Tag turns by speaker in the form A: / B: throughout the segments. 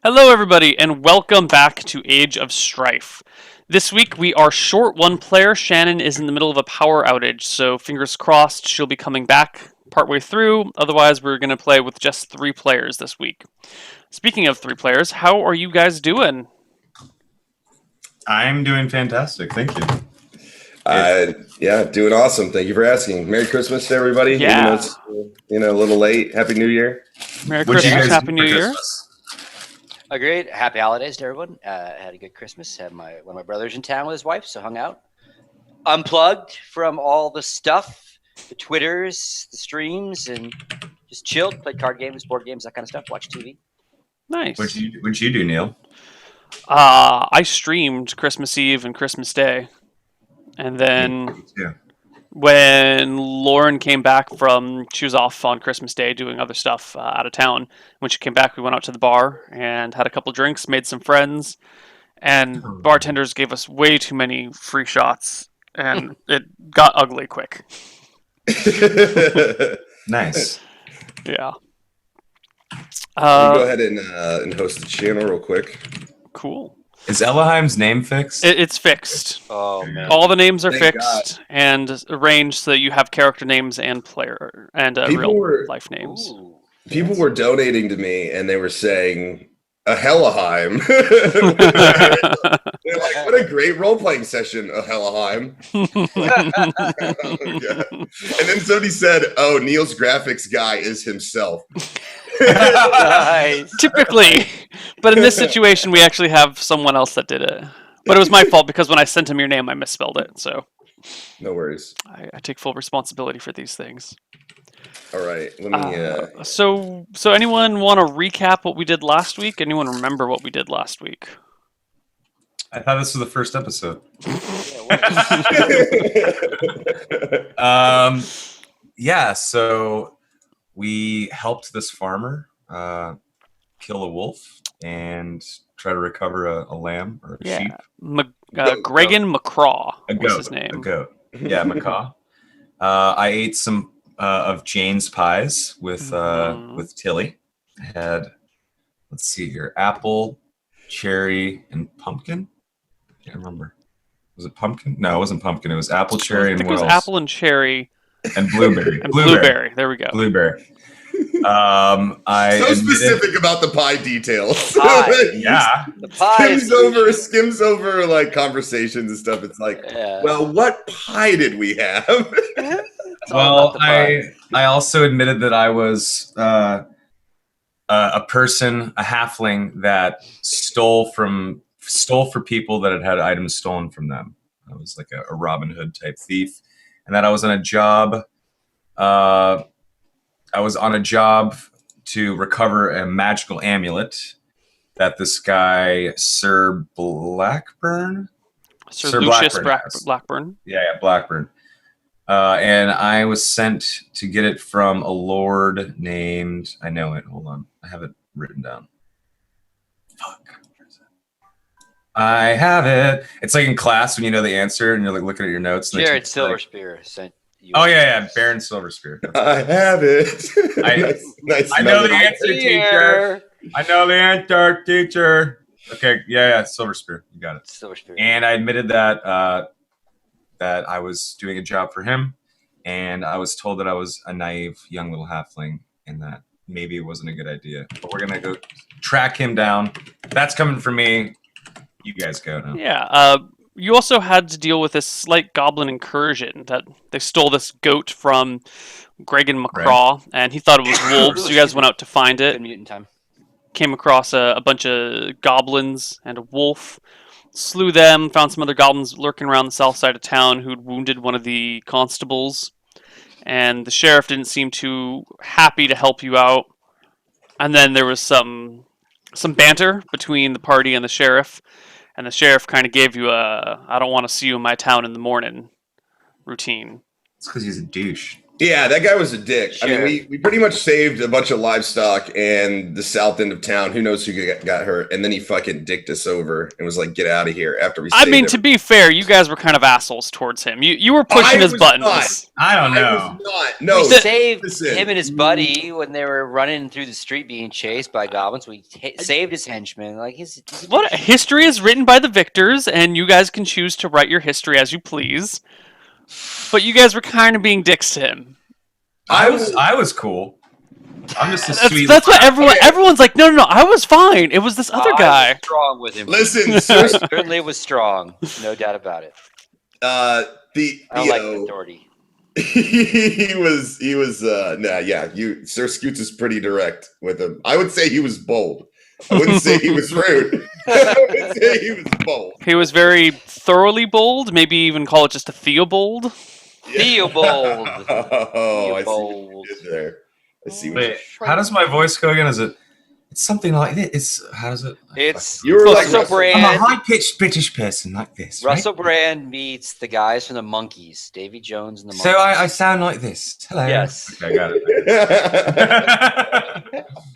A: Hello, everybody, and welcome back to Age of Strife. This week we are short one player. Shannon is in the middle of a power outage, so fingers crossed she'll be coming back partway through. Otherwise, we're going to play with just 3 players this week. Speaking of 3 players, how are you guys doing?
B: I'm doing fantastic. Thank you.
C: Yeah, doing awesome. Thank you for asking. Merry Christmas to everybody.
A: Yeah.
C: Even though it's a little late. Happy New Year.
A: Merry
B: What'd you
A: Christmas,
B: guys
A: Happy
B: do
A: New
B: for
A: Year.
B: Christmas?
D: Great. Happy holidays to everyone. Had a good Christmas. Had one of my brothers in town with his wife, so hung out. Unplugged from all the stuff, the Twitters, the streams, and just chilled. Played card games, board games, that kind of stuff. Watched TV.
A: Nice.
B: What'd you do, Neil?
A: I streamed Christmas Eve and Christmas Day. And then when Lauren came back she was off on Christmas Day doing other stuff out of town. When she came back, we went out to the bar and had a couple drinks, made some friends, and bartenders gave us way too many free shots, and it got ugly quick.
B: Nice.
A: Yeah.
C: Go ahead and host the channel real quick.
A: Cool.
B: Is Ellaheim's name fixed?
A: It's fixed.
D: Oh man!
A: All the names are
C: Thank
A: fixed and arranged so that you have character names and player and real life names.
D: Ooh.
C: People were donating to me, and they were saying a Hellaheim. They're like, "What a great role-playing session, a Hellaheim." Yeah. And then somebody said, "Oh, Neil's graphics guy is himself."
D: Nice.
A: Typically, but in this situation, we actually have someone else that did it. But it was my fault because when I sent him your name, I misspelled it. So
C: No worries.
A: I take full responsibility for these things.
C: All right, let me.
A: So anyone want to recap what we did last week? Anyone remember what we did last week?
B: I thought this was the first episode. Yeah, so we helped this farmer kill a wolf and try to recover a lamb or a sheep.
A: Gregan McCraw was his
B: A
A: name.
B: goat. Yeah, macaw. I ate some of Jane's pies with Tilly. I had, let's see here, apple, cherry, and pumpkin. Can't remember. Was it pumpkin? No, it wasn't pumpkin. It was apple, cherry,
A: I think
B: and
A: it was apple and cherry
B: and blueberry.
A: and blueberry. There we go.
B: Blueberry.
C: So specific about the pie details.
D: Pie.
B: Yeah.
D: The pie.
C: Skims over like conversations and stuff. It's like, well, what pie did we have?
B: Well, I also admitted that I was a person, a halfling that stole for people that had items stolen from them. I was like a Robin Hood type thief, and that I was on a job. I was on a job to recover a magical amulet that this guy, Sir Blackburn?
A: Sir Lucius Blackburn.
B: Yeah, Blackburn. And I was sent to get it from a lord named... I know it. Hold on. I have it written down. Fuck. Where is it? I have it. It's like in class when you know the answer and you're like looking at your notes. And
D: Jared Silverspear sent you.
B: Oh, yeah. Baron Silverspear.
C: I have it. Nice.
B: I know the answer, teacher. I know the answer, teacher. Okay, yeah, Silverspear. You got it.
D: Silverspear.
B: And I admitted that that I was doing a job for him, and I was told that I was a naive young little halfling, and that maybe it wasn't a good idea. But we're gonna go track him down. That's coming from me. You guys go now.
A: Yeah. You also had to deal with this slight goblin incursion that they stole this goat from Gregan McCraw, and he thought it was wolves. So you guys went out to find it.
D: Good mutant time.
A: Came across a bunch of goblins and a wolf. Slew them, found some other goblins lurking around the south side of town who'd wounded one of the constables. And the sheriff didn't seem too happy to help you out. And then there was some banter between the party and the sheriff. And the sheriff kind of gave you a, I don't want to see you in my town in the morning routine.
B: It's because he's a douche.
C: Yeah, that guy was a dick.
D: Sure.
C: I mean, we pretty much saved a bunch of livestock and the south end of town. Who knows who got hurt? And then he fucking dicked us over and was like, "Get out of here!" After we.
A: I mean, to be fair, you guys were kind of assholes towards him. You were pushing his buttons.
C: Not.
B: I don't know.
C: I was not. No,
D: we saved him and his buddy when they were running through the street being chased by goblins. We saved his henchmen. Like he's
A: what history is written by the victors, and you guys can choose to write your history as you please. But you guys were kind of being dicks to him.
B: I was cool. I'm just a sweet.
A: That's what everyone's like. No, I was fine. It was this other guy.
D: I was strong with him.
C: Listen, sir.
D: Certainly was strong. No doubt about it. I don't like authority.
C: He was Sir Scoots is pretty direct with him. I would say he was bold. I wouldn't say he was rude. I would say he was bold.
A: He was very thoroughly bold. Maybe even call it just a Theobald.
D: Theobald.
C: Oh, I see what you did there. I see what
B: Wait, how does my voice go again? Is it? It's something like this. How does it?
D: It's
C: you were like
D: Russell Brand.
B: I'm a high-pitched British person like this.
D: Russell
B: right?
D: Brand meets the guys from the Monkees, Davy Jones and the Monkees.
B: So I sound like this. Hello.
D: Yes.
B: Okay, I got it.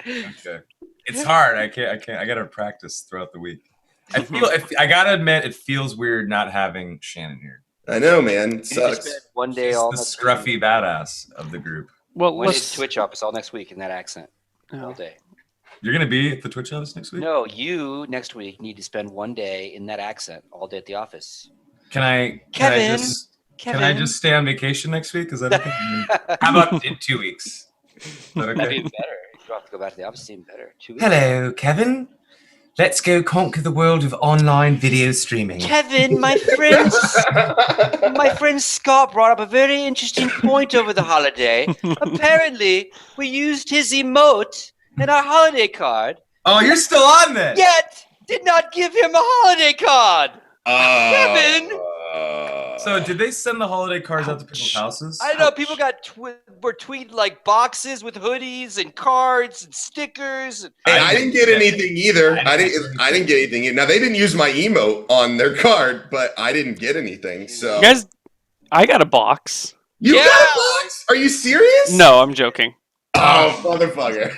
B: Okay. It's hard. I can't. I gotta practice throughout the week. I gotta admit, it feels weird not having Shannon here.
C: I know, man. It sucks.
D: One day
B: She's
D: all
B: the scruffy badass of the group.
A: Well,
D: when it's Twitch office all next week in that accent all day.
B: You're gonna be at the Twitch office next week?
D: No, you next week need to spend one day in that accent all day at the office.
B: Can I just stay on vacation next week? Is that okay? How about in 2 weeks? Is that okay?
D: That'd be better. You don't have to go back to the office. Even better. 2 weeks.
B: Hello, Kevin. Let's go conquer the world of online video streaming.
D: Kevin, my friend Scott brought up a very interesting point over the holiday. Apparently, we used his emote in our holiday card.
B: Oh, you're still on this.
D: Yet did not give him a holiday card. Kevin.
B: So did they send the holiday cards out to people's houses?
D: I don't know. People were tweeting like boxes with hoodies and cards and stickers.
C: Hey, I didn't get anything either. I didn't get anything. Now they didn't use my emote on their card, but I didn't get anything. So
A: you guys, I got a box.
C: You got a box? Are you serious?
A: No, I'm joking.
C: Oh, motherfucker!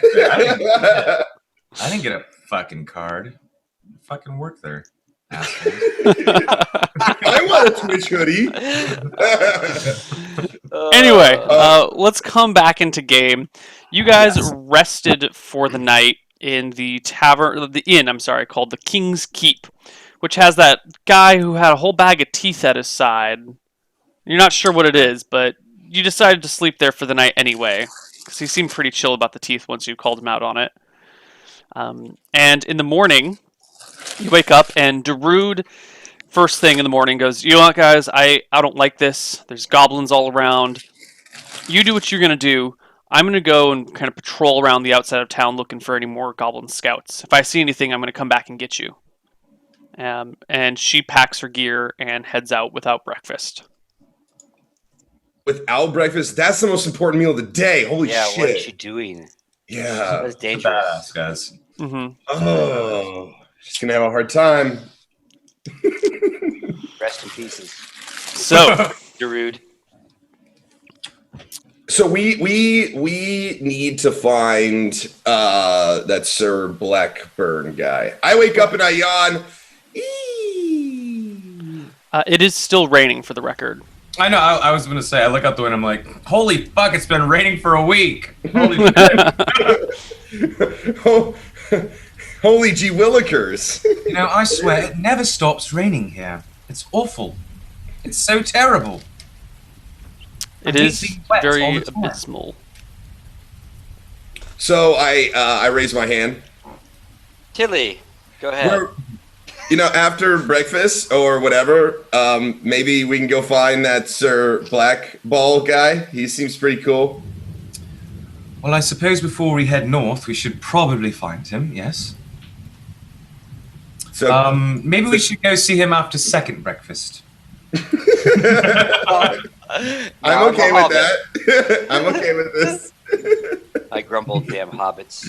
B: I didn't get a fucking card. I fucking work there.
C: I want a Twitch hoodie.
A: Anyway, let's come back into game. You guys rested for the night in the inn called the King's Keep, which has that guy who had a whole bag of teeth at his side. You're not sure what it is, but you decided to sleep there for the night anyway, because he seemed pretty chill about the teeth once you called him out on it. And in the morning, you wake up and Darude, first thing in the morning, goes, "You know what, guys? I don't like this. There's goblins all around. You do what you're going to do. I'm going to go and kind of patrol around the outside of town looking for any more goblin scouts. If I see anything, I'm going to come back and get you." And she packs her gear and heads out without breakfast.
C: Without breakfast? That's the most important meal of the day. Holy shit.
D: Yeah, what is she doing?
C: Yeah.
D: That's dangerous.
B: Badass, guys.
A: Mm-hmm.
C: Oh, she's going to have a hard time.
D: Rest in pieces.
A: So,
D: Darude.
C: So we need to find that Sir Blackburn guy. I wake up and I yawn.
A: it is still raining, for the record.
B: I know. I was going to say, I look out the window and I'm like, holy fuck, it's been raining for a week. Holy shit.
C: Holy gee willikers.
B: You know, I swear, it never stops raining here. It's awful. It's so terrible.
A: It is very abysmal.
C: So I raise my hand.
D: Tilly, go ahead.
C: After breakfast or whatever, maybe we can go find that Sir Black Ball guy. He seems pretty cool.
B: Well, I suppose before we head north, we should probably find him, yes.
C: So
B: maybe we should go see him after second breakfast.
C: I'm okay with that. I'm okay with this.
D: I grumbled, damn hobbits.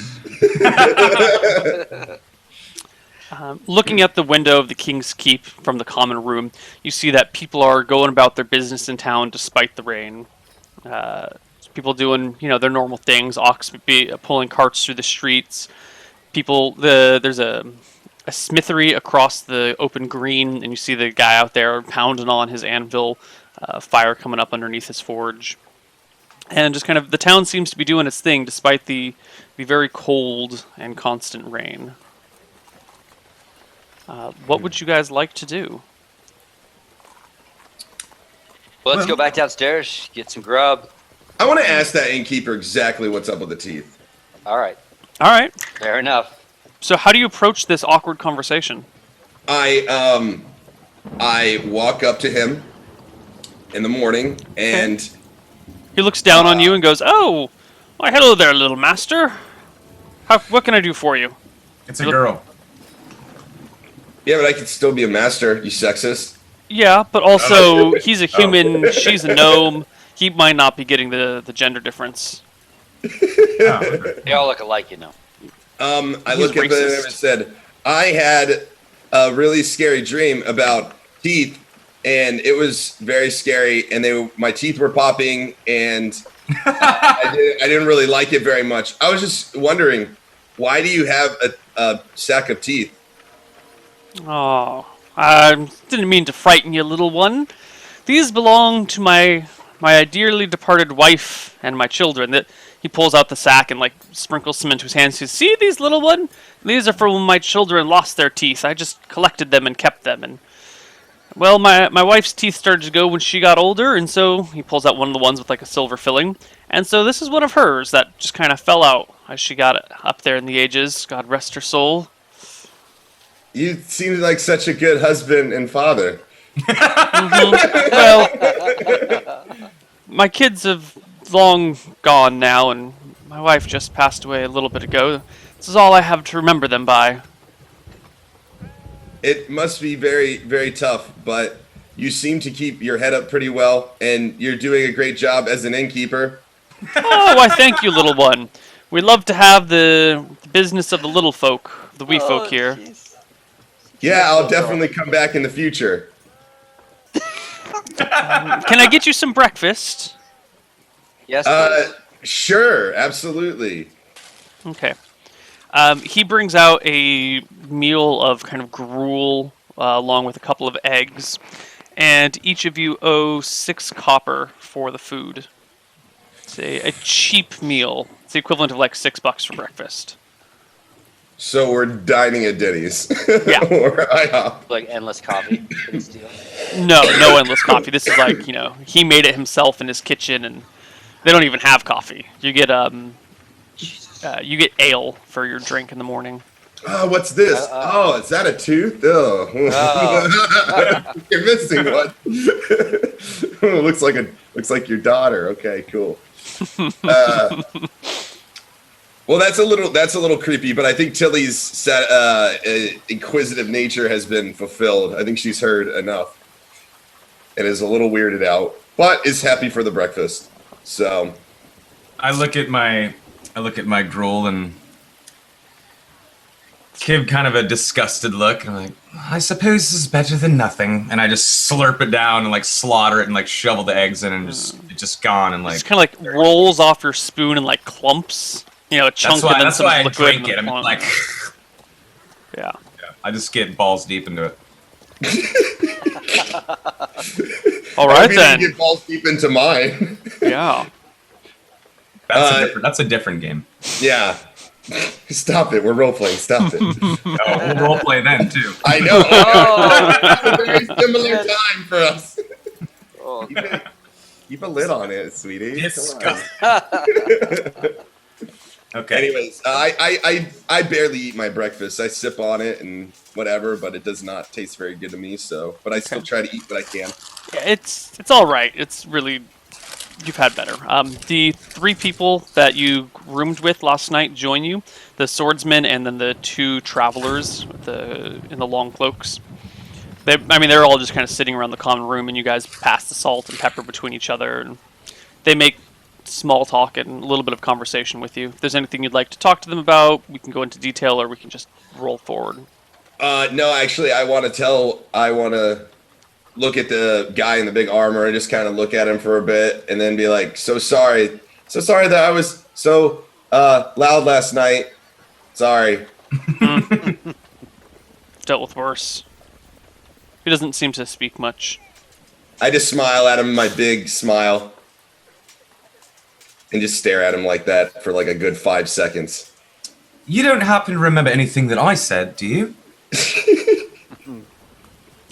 A: Looking at the window of the King's Keep from the common room, you see that people are going about their business in town despite the rain. People doing their normal things. Ox pulling carts through the streets. There's a smithery across the open green, and you see the guy out there pounding on his anvil. Fire coming up underneath his forge, and just kind of the town seems to be doing its thing despite the very cold and constant rain. What would you guys like to do?
D: Well, let's go back downstairs, get some grub.
C: I want to ask that innkeeper exactly what's up with the teeth.
D: All right.
A: Fair
D: enough.
A: So how do you approach this awkward conversation?
C: I walk up to him in the morning, and
A: he looks down on you and goes, "Oh, why, hello there, little master. What can I do for you?"
B: It's a girl.
C: Yeah, but I could still be a master, you sexist.
A: Yeah, but also he's a human, she's a gnome. He might not be getting the gender difference.
D: They all look alike,
C: I look at him and said, I had a really scary dream about teeth, and it was very scary, and my teeth were popping, and I didn't really like it very much. I was just wondering, why do you have a sack of teeth?
A: Oh, I didn't mean to frighten you, little one. These belong to my dearly departed wife and my children. He pulls out the sack and sprinkles some into his hands. He says, "See these, little one? These are for when my children lost their teeth. I just collected them and kept them. And well, my wife's teeth started to go when she got older, and so," he pulls out one of the ones with a silver filling. "And so this is one of hers that just kind of fell out as she got up there in the ages. God rest her soul."
C: You seem like such a good husband and father.
A: Well, my kids have long gone now, and my wife just passed away a little bit ago. This is all I have to remember them by.
C: It must be very, very tough, but you seem to keep your head up pretty well, and you're doing a great job as an innkeeper.
A: Oh, I thank you, little one. We love to have the business of the little folk, the wee folk here.
D: Geez.
C: Yeah, I'll definitely come back in the future.
A: Can I get you some breakfast?
D: Yes, please.
C: Sure, absolutely.
A: Okay. He brings out a meal of kind of gruel along with a couple of eggs, and each of you owe 6 copper for the food. It's a cheap meal. It's the equivalent of $6 for breakfast.
C: So we're dining at Denny's.
A: Yeah.
C: Or IHOP.
D: Like endless coffee for this deal.
A: No endless coffee. This is he made it himself in his kitchen, and they don't even have coffee. You get ale for your drink in the morning.
C: Oh, what's this? Is that a tooth? Oh. You're missing one. looks like your daughter. Okay, cool. Well, that's a little creepy, but I think Tilly's inquisitive nature has been fulfilled. I think she's heard enough and is a little weirded out, but is happy for the breakfast. So,
B: I look at my gruel and give kind of a disgusted look. I'm like, I suppose this is better than nothing, and I just slurp it down and slaughter it and shovel the eggs in, and it's just gone and
A: It's kind of rolls off your spoon in chunks. A chunk and then
B: that's
A: some
B: why I
A: liquid.
B: drink it. I'm
A: Yeah.
B: I just get balls deep into it.
A: All right then.
C: Get balls deep into mine.
A: Yeah.
B: That's a different game.
C: Yeah. Stop it. We're role playing. Stop it.
B: We'll role play then too.
C: I know. It's a very similar time for us.
D: Oh.
C: Keep a lid on it, sweetie.
B: Disgusting. Okay.
C: Anyways, I barely eat my breakfast. I sip on it and whatever, but it does not taste very good to me. So, but I still try to eat what I can.
A: Yeah, it's all right. It's really, you've had better. The 3 people that you roomed with last night join you: the swordsman and then the 2 travelers in the long cloaks. They're all just kind of sitting around the common room, and you guys pass the salt and pepper between each other, and they make small talk and a little bit of conversation with you. If there's anything you'd like to talk to them about, we can go into detail, or we can just roll forward.
C: No, actually, I want to look at the guy in the big armor and just kind of look at him for a bit, and then be like, so sorry that I was so loud last night. Sorry.
A: Dealt with worse. He doesn't seem to speak much.
C: I just smile at him, my big smile, and just stare at him like that for like a good 5 seconds.
B: You don't happen to remember anything that I said, do you?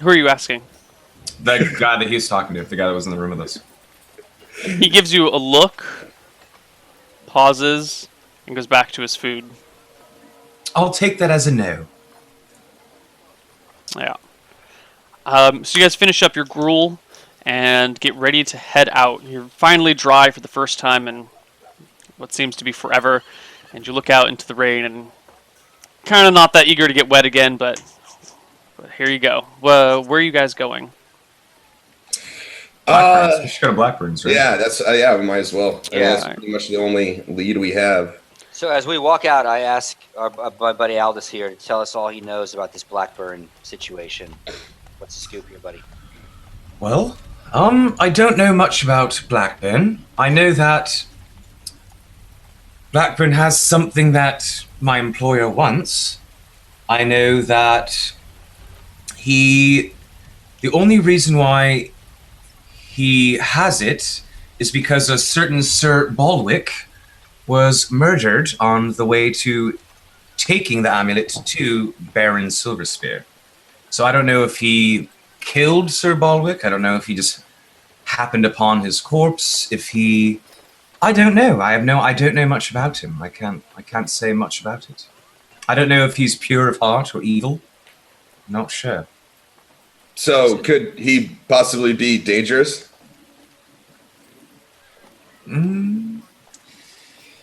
A: Who are you asking?
B: The guy that he was talking to, the guy that was in the room with us.
A: He gives you a look, pauses, and goes back to his food.
B: I'll take that as a no.
A: Yeah. So you guys finish up your gruel and get ready to head out. You're finally dry for the first time in what seems to be forever, and you look out into the rain and kind of not that eager to get wet again, but here you go. Where are you guys going?
B: Blackburns. We should go to Blackburns, right?
C: Yeah, that's yeah, we might as well.
D: Yeah.
C: That's pretty much the only lead we have.
D: So as we walk out, I ask my buddy Aldous here to tell us all he knows about this Blackburn situation. What's the scoop here, buddy?
B: Well, I don't know much about Blackburn. I know that Blackburn has something that my employer wants. I know that the only reason why he has it is because a certain Sir Balwick was murdered on the way to taking the amulet to Baron Silverspear. So I don't know if he killed Sir Balwick. I don't know if he just happened upon his corpse. I don't know. I don't know much about him. I can't say much about it. I don't know if he's pure of heart or evil. I'm not sure.
C: So could he possibly be dangerous?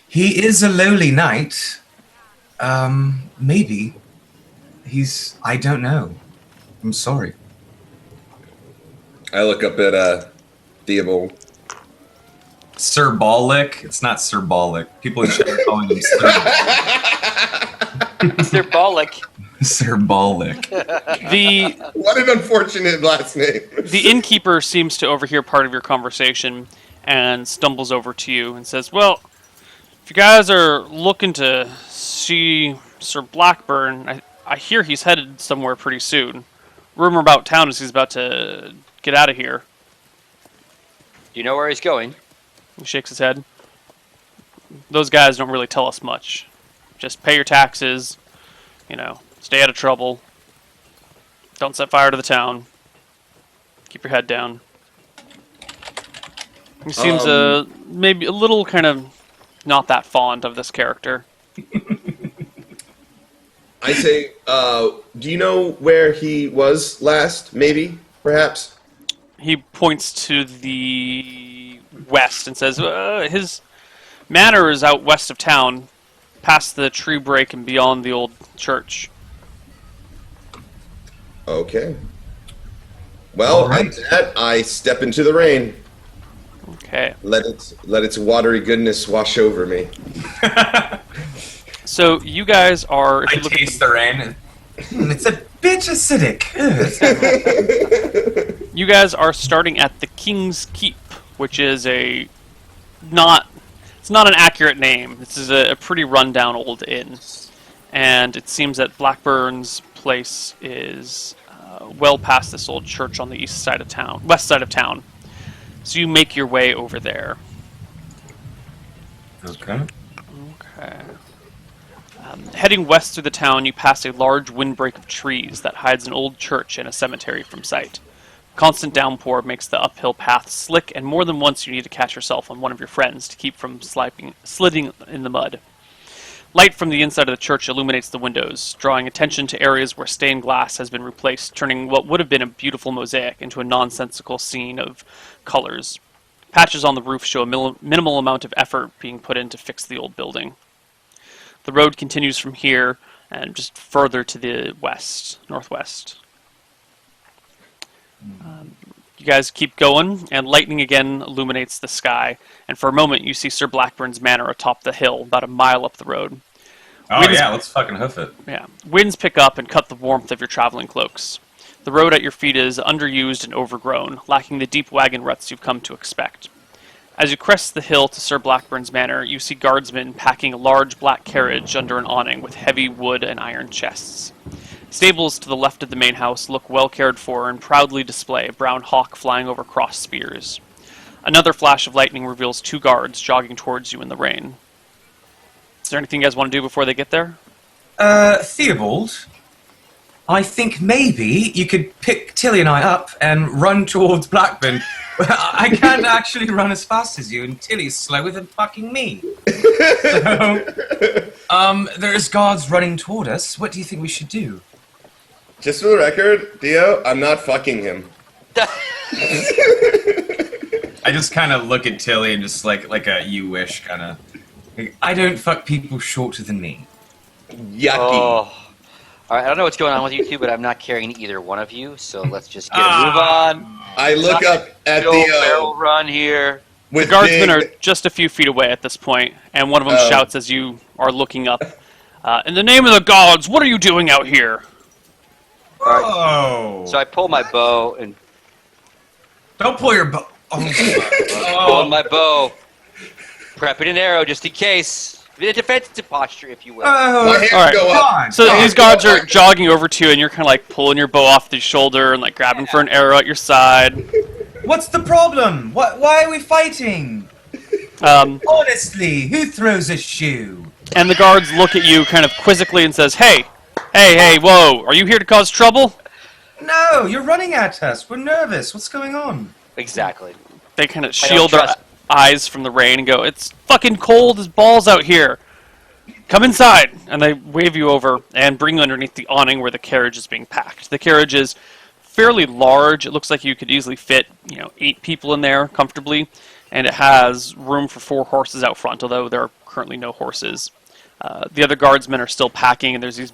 B: He is a lowly knight. Maybe. I don't know. I'm sorry.
C: I look up at Theobald.
B: Sir Balwick? It's not Sir Balwick. People should be calling him Sir
D: Sir Balwick.
B: Sir Balwick.
C: What an unfortunate last name.
A: The innkeeper seems to overhear part of your conversation and stumbles over to you and says, well, if you guys are looking to see Sir Blackburn, I hear he's headed somewhere pretty soon. Rumor about town is he's about to get out of here.
D: Do you know where he's going?
A: He shakes his head. Those guys don't really tell us much. Just pay your taxes, stay out of trouble. Don't set fire to the town. Keep your head down. He seems maybe a little kind of not that fond of this character.
C: I say, do you know where he was last? Maybe, perhaps.
A: He points to the west and says, his manor is out west of town, past the tree break and beyond the old church.
C: Okay. Well,
B: right.
C: At that, I step into the rain.
A: Okay.
C: Let its watery goodness wash over me.
A: So you guys are. If
B: I
A: you look
B: taste the rain. It's a bit acidic.
A: You guys are starting at the King's Keep, which is it's not an accurate name. This is a pretty rundown old inn, and it seems that Blackburn's place is well past this old church on the west side of town. So you make your way over there.
B: Okay.
A: Heading west through the town, you pass a large windbreak of trees that hides an old church and a cemetery from sight. Constant downpour makes the uphill path slick, and more than once you need to catch yourself on one of your friends to keep from sliding in the mud. Light from the inside of the church illuminates the windows, drawing attention to areas where stained glass has been replaced, turning what would have been a beautiful mosaic into a nonsensical scene of colors. Patches on the roof show a minimal amount of effort being put in to fix the old building. The road continues from here and just further to the northwest. You guys keep going, and lightning again illuminates the sky, and for a moment you see Sir Blackburn's manor atop the hill, about a mile up the road.
B: Oh yeah, let's fucking hoof it.
A: Yeah. Winds pick up and cut the warmth of your traveling cloaks. The road at your feet is underused and overgrown, lacking the deep wagon ruts you've come to expect. As you crest the hill to Sir Blackburn's manor, you see guardsmen packing a large black carriage under an awning with heavy wood and iron chests. Stables to the left of the main house look well cared for and proudly display a brown hawk flying over crossed spears. Another flash of lightning reveals 2 guards jogging towards you in the rain. Is there anything you guys want to do before they get there?
B: Theobald, I think maybe you could pick Tilly and I up and run towards Blackburn. I can't actually run as fast as you, and Tilly's slower than fucking me. So, there's guards running toward us. What do you think we should do?
C: Just for the record, Theo, I'm not fucking him.
B: I just kind of look at Tilly and just like a you wish kind of. I don't fuck people shorter than me.
C: Yucky.
D: Oh. All right, I don't know what's going on with you two, but I'm not carrying either one of you, so let's just get a move on.
C: I look up at
D: Go
C: Theo.
D: barrel run here.
A: The guardsmen are just a few feet away at this point, and one of them shouts as you are looking up, "In the name of the gods, what are you doing out here?"
B: Oh!
D: So I pull my bow and
B: Don't pull your bow.
D: pull my bow, prepping an arrow just in case. In a defensive posture, if you will.
C: My hands
A: All right.
C: go up.
A: So these guards are jogging over to you, and you're kind of like pulling your bow off the shoulder and like grabbing for an arrow at your side.
E: What's the problem? Why are we fighting? Honestly, who throws a shoe?
A: And the guards look at you kind of quizzically and says, hey, whoa, are you here to cause trouble?"
E: No, you're running at us. We're nervous. What's going on?
D: Exactly.
A: They kind of shield their
D: trust-
A: eyes from the rain and go, "It's fucking cold as balls out here. Come inside." And they wave you over and bring you underneath the awning where the carriage is being packed. The carriage is fairly large. It looks like you could easily fit, 8 people in there comfortably. And it has room for 4 horses out front, although there are currently no horses. The other guardsmen are still packing, and there's these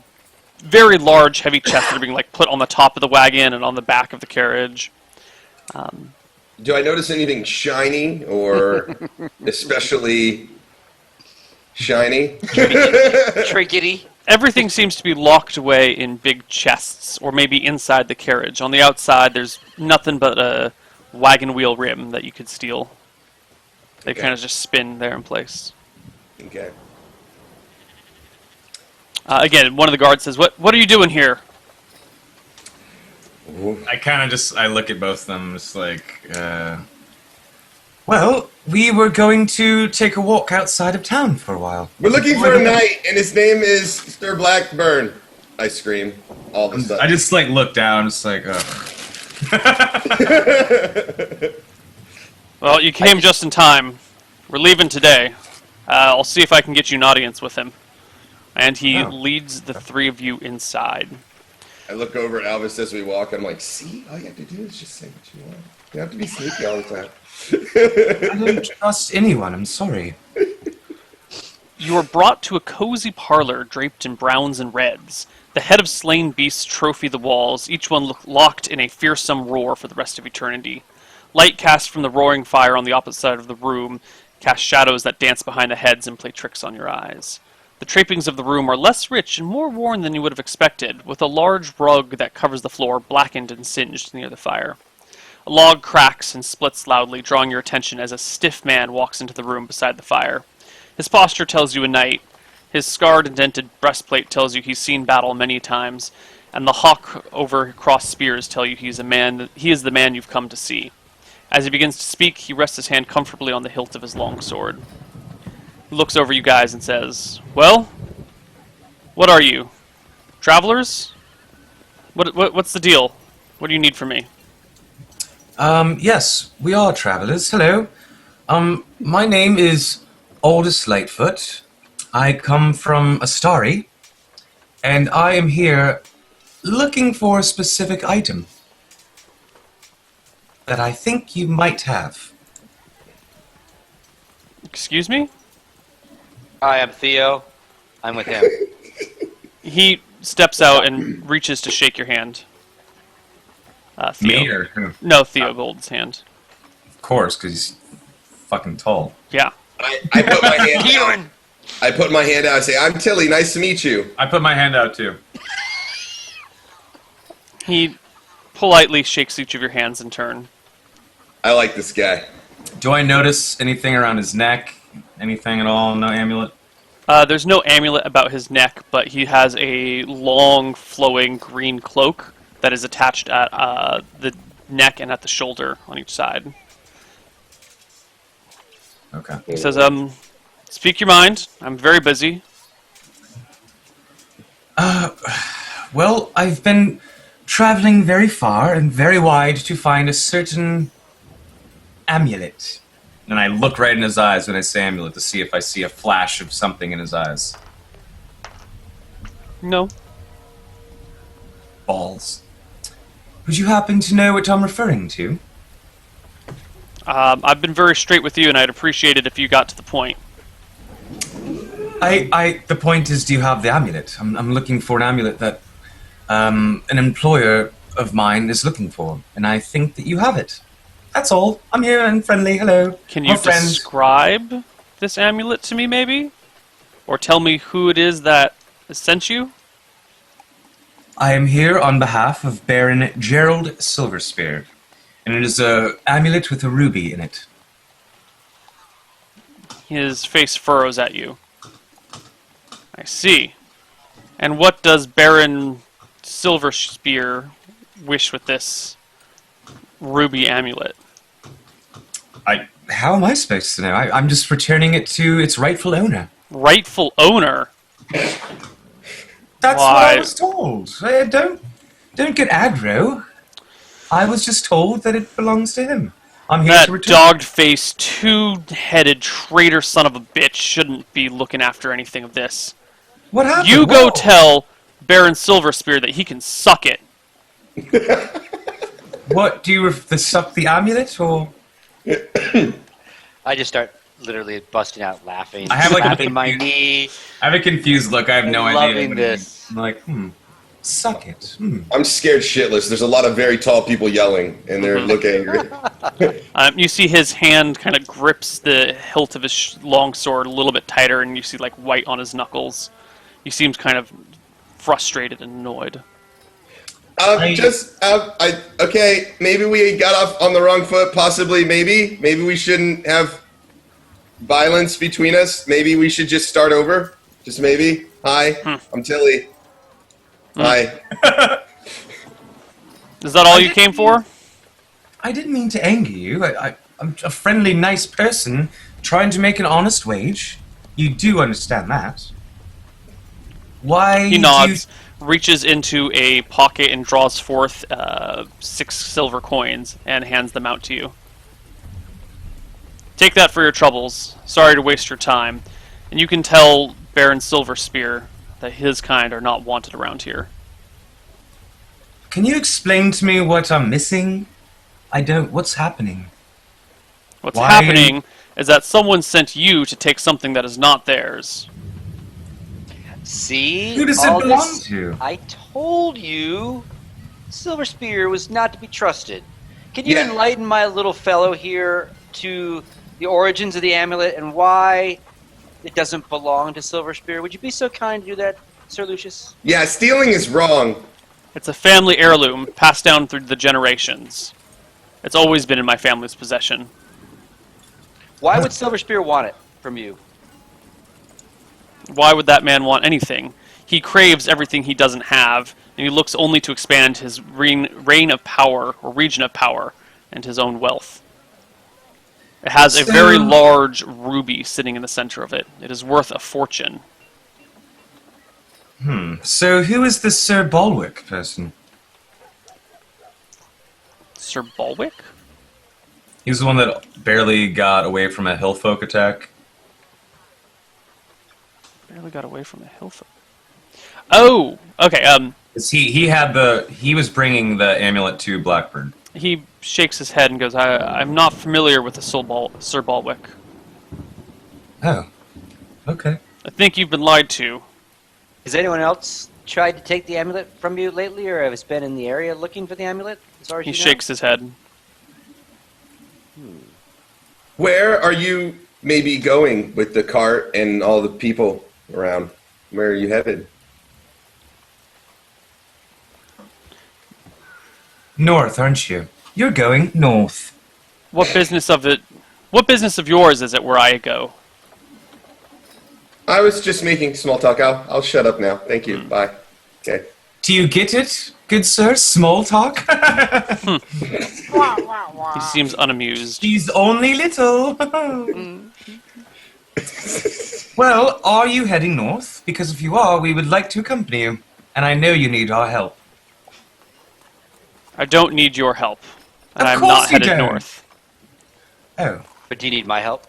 A: very large, heavy chests that are being put on the top of the wagon and on the back of the carriage.
C: Do I notice anything shiny or especially shiny?
D: Trinkety.
A: Everything seems to be locked away in big chests, or maybe inside the carriage. On the outside, there's nothing but a wagon wheel rim that you could steal. They kind of just spin there in place.
C: Okay.
A: Again, one of the guards says, What are you doing here?"
B: I kind of I look at both of them, just like,
E: Well, we were going to take a walk outside of town for a while.
C: We're looking for a knight, and his name is Sir Blackburn. I scream all the stuff.
B: I just look down, just like, ugh.
A: Well, you came just in time. We're leaving today. I'll see if I can get you an audience with him. And he leads the 3 of you inside.
C: I look over at Elvis as we walk. I'm like, see, all you have to do is just say what you want. You don't have to be sneaky all the time.
E: I don't trust anyone, I'm sorry.
A: You are brought to a cozy parlor draped in browns and reds. The head of slain beasts trophy the walls, each one locked in a fearsome roar for the rest of eternity. Light cast from the roaring fire on the opposite side of the room cast shadows that dance behind the heads and play tricks on your eyes. The trappings of the room are less rich and more worn than you would have expected, with a large rug that covers the floor blackened and singed near the fire. A log cracks and splits loudly, drawing your attention as a stiff man walks into the room beside the fire. His posture tells you a knight. His scarred and dented breastplate tells you he's seen battle many times, and the hawk over crossed spears tell you he is the man you've come to see. As he begins to speak, he rests his hand comfortably on the hilt of his long sword. He looks over you guys and says, "Well, what are you? Travelers? What's the deal? What do you need from me?"
E: Yes, we are travelers. Hello. My name is Aldous Lightfoot. I come from Astari, and I am here looking for a specific item that I think you might have.
A: Excuse me?
D: Hi, I'm Theo. I'm with him.
A: He steps out and reaches to shake your hand. Theo.
B: Me or who?
A: No, Theo holds his hand.
B: Of course, because he's fucking tall.
A: Yeah.
C: I put my hand out.
D: Kieran!
C: I put my hand out and say, "I'm Tilly. Nice to meet you."
B: I put my hand out too.
A: He politely shakes each of your hands in turn.
C: I like this guy.
B: Do I notice anything around his neck? Anything at all? No amulet?
A: There's no amulet about his neck, but he has a long, flowing green cloak that is attached at the neck and at the shoulder on each side.
B: Okay.
A: He says, speak your mind. I'm very busy.
E: Well, I've been traveling very far and very wide to find a certain amulet.
B: And I look right in his eyes when I say amulet to see if I see a flash of something in his eyes.
A: No.
B: Balls.
E: Would you happen to know what I'm referring to?
A: I've been very straight with you, and I'd appreciate it if you got to the point.
E: The point is, do you have the amulet? I'm looking for an amulet that an employer of mine is looking for, and I think that you have it. That's all. I'm here and friendly. Hello.
A: Can you describe this amulet to me, maybe? Or tell me who it is that sent you?
E: I am here on behalf of Baron Gerald Silverspear, and it is an amulet with a ruby in it.
A: His face furrows at you. I see. And what does Baron Silverspear wish with this ruby amulet?
E: How am I supposed to know? I'm just returning it to its rightful owner.
A: Rightful owner?
E: That's
A: Why?
E: what I was told. Don't get aggro. I was just told that it belongs to him. I'm here
A: That
E: to return.
A: dog-faced, two-headed traitor son of a bitch shouldn't be looking after anything of this.
E: What happened?
A: You go
E: Whoa.
A: tell Baron Silverspear that he can suck it.
E: What do you suck the amulet or?
D: I just start literally busting out laughing.
B: I have, like, a
D: slapping my
B: confused-
D: knee.
B: I have a confused look. I have no idea.
D: Loving
B: what
D: this.
B: I'm like,
E: Suck it.
C: I'm scared shitless. There's a lot of very tall people yelling, and they look angry.
A: You see his hand kind of grips the hilt of his long sword a little bit tighter, and you see like white on his knuckles. He seems kind of frustrated and annoyed.
C: Okay, maybe we got off on the wrong foot, possibly, maybe we shouldn't have violence between us. Maybe we should just start over, just maybe. Hi, I'm Tilly. Hi.
A: Is that all you came for?
E: I didn't mean to anger you. I'm a friendly, nice person trying to make an honest wage. You do understand that. Why?
A: He nods, reaches into a pocket and draws forth 6 silver coins and hands them out to you. Take that for your troubles. Sorry to waste your time. And you can tell Baron Silverspear that his kind are not wanted around here.
E: Can you explain to me what I'm missing? What's happening?
A: What's
E: Why-
A: happening is that someone sent you to take something that is not theirs.
D: See?
E: Who does
D: All
E: it belong
D: this-
E: to?
D: I told you Silverspear was not to be trusted. Can you
C: Yeah.
D: enlighten my little fellow here to the origins of the amulet and why it doesn't belong to Silverspear? Would you be so kind to do that, Sir Lucius?
C: Yeah, stealing is wrong.
A: It's a family heirloom passed down through the generations. It's always been in my family's possession.
D: Why would Silverspear want it from you?
A: Why would that man want anything? He craves everything he doesn't have, and he looks only to expand his reign of power, or region of power, and his own wealth. It has a very large ruby sitting in the center of it. It is worth a fortune.
E: So who is this Sir Balwick person?
A: Sir Balwick?
B: He's the one that barely got away from a hillfolk attack.
A: Barely got away from a hillfolk. Oh, okay.
B: He was bringing the amulet to Blackburn.
A: He shakes his head and goes, I'm not familiar with the Sir Balwick.
E: Oh, okay.
A: I think you've been lied to.
D: Has anyone else tried to take the amulet from you lately, or has been in the area looking for the amulet? As far as
A: He
D: you know?
A: shakes his head.
C: Where are you maybe going with the cart and all the people around? Where are you headed?
E: North, aren't you? You're going north.
A: What business of yours is it where I go?
C: I was just making small talk. I'll shut up now. Thank you. Bye. Okay.
E: Do you get it, good sir? Small talk?
A: He seems unamused.
E: She's only little. Well, are you heading north? Because if you are, we would like to accompany you. And I know you need our help.
A: I don't need your help. And
E: Of
A: I'm
E: course
A: not
E: you
A: headed
E: don't.
A: north.
E: Oh.
D: But do you need my help?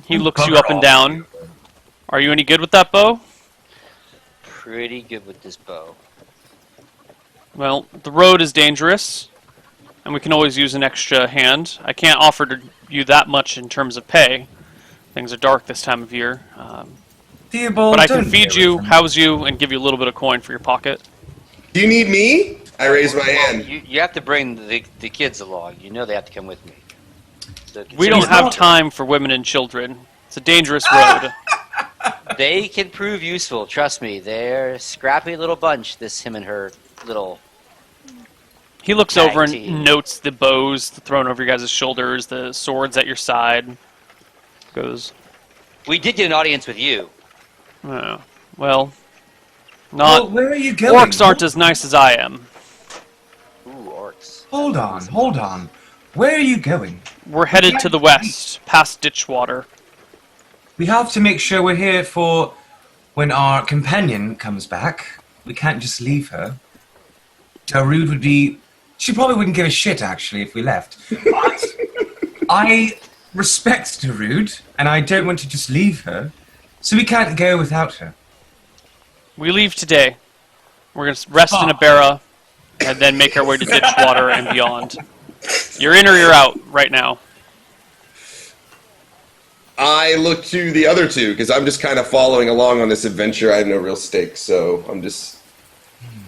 A: He looks you up and down. Are you any good with that bow?
D: Pretty good with this bow.
A: Well, the road is dangerous, and we can always use an extra hand. I can't offer to you that much in terms of pay. Things are dark this time of year.
E: Theobald,
A: But I can
E: don't
A: feed
E: bear
A: you,
E: with him.
A: house you, and give you a little bit of coin for your pocket.
C: Do you need me? I raise my
D: Well,
C: hand.
D: you have to bring the kids along. You know they have to come with me. So
A: We
D: consider-
A: don't have time for women and children. It's a dangerous road.
D: They can prove useful. Trust me. They're a scrappy little bunch. This him and her little.
A: He looks
D: Tag
A: over and
D: team.
A: notes the bows thrown over your guys' shoulders, the swords at your side. Goes,
D: We did get an audience with you.
A: well,
E: Well,
A: not...
E: where are you going?
A: Orcs aren't as nice as I am.
D: Ooh, orcs.
E: Hold on. Where are you going?
A: We're headed to the west, past Ditchwater.
E: We have to make sure we're here for when our companion comes back. We can't just leave her. How rude would be... She probably wouldn't give a shit, actually, if we left. But I respect Darude, and I don't want to just leave her, so we can't go without her.
A: We leave today. We're going to rest in a barra, and then make our way to Ditchwater and beyond. You're in or you're out right now.
C: I look to the other two because I'm just kind of following along on this adventure. I have no real stakes, so I'm just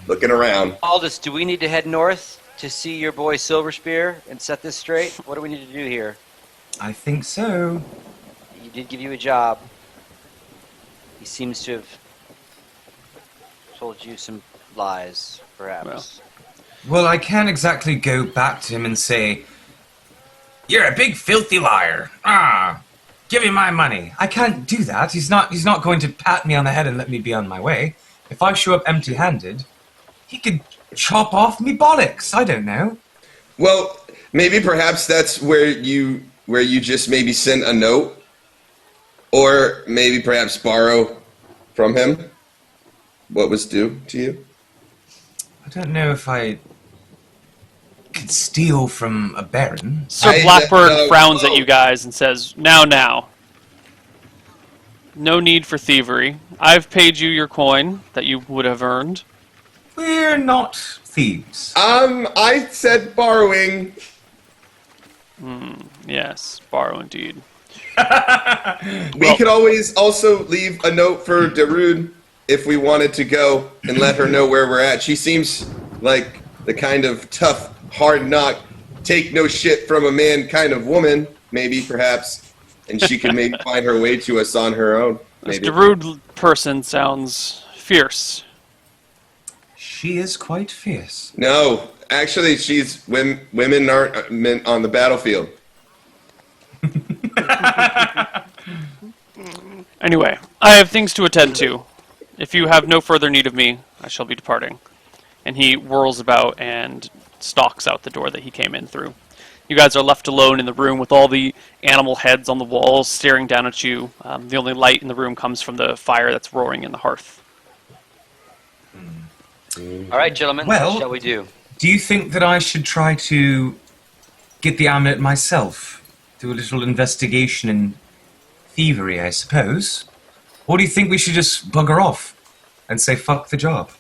C: looking around.
D: Aldous, do we need to head north to see your boy Silver Spear and set this straight? What do we need to do here?
E: I think so.
D: He did give you a job. He seems to have told you some lies, perhaps.
E: Well, I can't exactly go back to him and say, "You're a big filthy liar. Give me my money." I can't do that. He's not going to pat me on the head and let me be on my way. If I show up empty-handed, he could chop off me bollocks. I don't know.
C: Well, maybe perhaps that's where you just maybe send a note, or maybe perhaps borrow from him what was due to you.
E: I don't know if I could steal from a baron.
A: Sir Blackburn frowns at you guys and says, Now. No need for thievery. I've paid you your coin that you would have earned.
E: We're not thieves.
C: I said borrowing.
A: Yes, borrow indeed.
C: We could always also leave a note for Darude if we wanted to go and let her know where we're at. She seems like the kind of tough, hard knock, take no shit from a man kind of woman, maybe, perhaps. And she could maybe find her way to us on her own.
A: This
C: Maybe.
A: Darude person sounds fierce.
E: She is quite fierce.
C: No, actually, she's women aren't men on the battlefield.
A: Anyway, I have things to attend to. If you have no further need of me, I shall be departing. And he whirls about and stalks out the door that he came in through. You guys are left alone in the room with all the animal heads on the walls staring down at you. The only light in the room comes from the fire that's roaring in the hearth.
D: All right, gentlemen,
E: Well-
D: what shall we do?
E: Do you think that I should try to get the amulet myself? Do a little investigation in thievery, I suppose? Or do you think we should just bugger off and say fuck the job?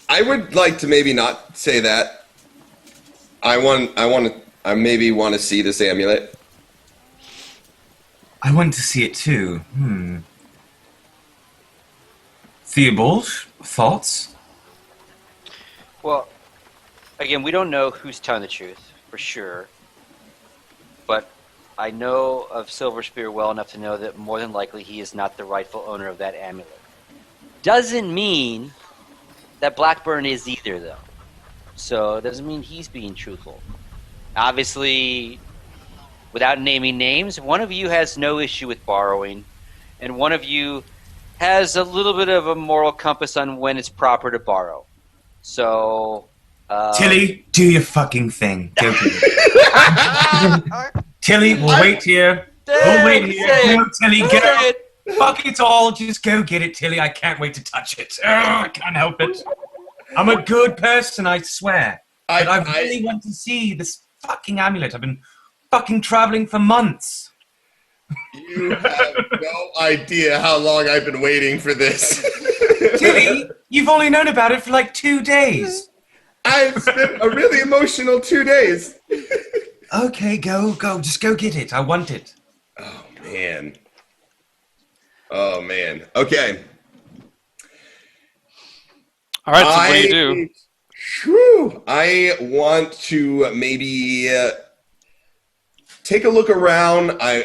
C: I would like to maybe not say that. I maybe want to see this amulet.
E: I want to see it too. Theobald, thoughts?
D: Well, again, we don't know who's telling the truth, for sure. But I know of Silver Spear well enough to know that more than likely he is not the rightful owner of that amulet. Doesn't mean that Blackburn is either, though. So it doesn't mean he's being truthful. Obviously, without naming names, one of you has no issue with borrowing, and one of you has a little bit of a moral compass on when it's proper to borrow. So...
E: Tilly, do your fucking thing. Go get it. Tilly, we'll wait here. We'll wait here. No, Tilly, get it. Fuck it all. Just go get it, Tilly. I can't wait to touch it. I can't help it. I'm a good person, I swear. But I really want to see this fucking amulet. I've been fucking traveling for months.
C: You have no idea how long I've been waiting for this.
E: Tilly, you've only known about it for like 2 days.
C: I've spent a really emotional 2 days.
E: Okay, go. Just go get it. I want it.
C: Oh, man. Okay.
A: All right, so what do you do?
C: I want to maybe take a look around. I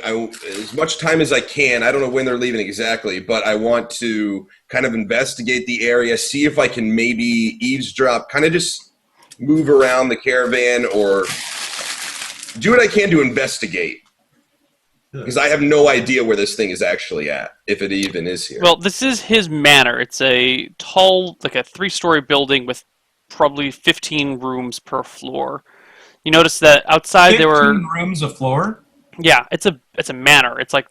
C: as much time as I can. I don't know when they're leaving exactly, but I want to kind of investigate the area, see if I can maybe eavesdrop, kind of just move around the caravan or do what I can to investigate. Because I have no idea where this thing is actually at, if it even is here.
A: Well, this is his manor. It's a tall, like a 3-story building with probably 15 rooms per floor. You notice that outside there were
E: 15 rooms a floor?
A: Yeah, it's a manor. It's like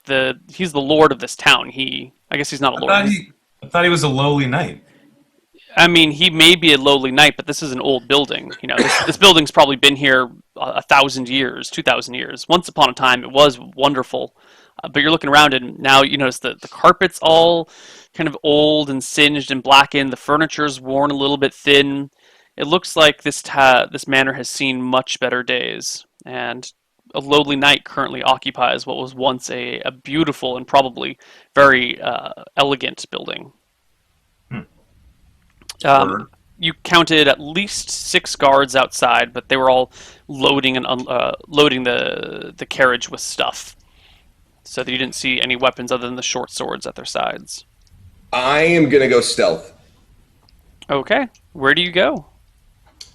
A: he's the lord of this town. I guess he's not a lord.
E: I thought he was a lowly knight.
A: I mean, he may be a lowly knight, but this is an old building. You know, this building's probably been here 1,000 years, 2,000 years. Once upon a time, it was wonderful. But you're looking around, and now you notice the carpet's all kind of old and singed and blackened. The furniture's worn a little bit thin. It looks like this manor has seen much better days. And a lowly knight currently occupies what was once a beautiful and probably very elegant building. You counted at least 6 guards outside, but they were all loading and loading the carriage with stuff. So that you didn't see any weapons other than the short swords at their sides.
C: I am going to go stealth.
A: Okay. Where do you go?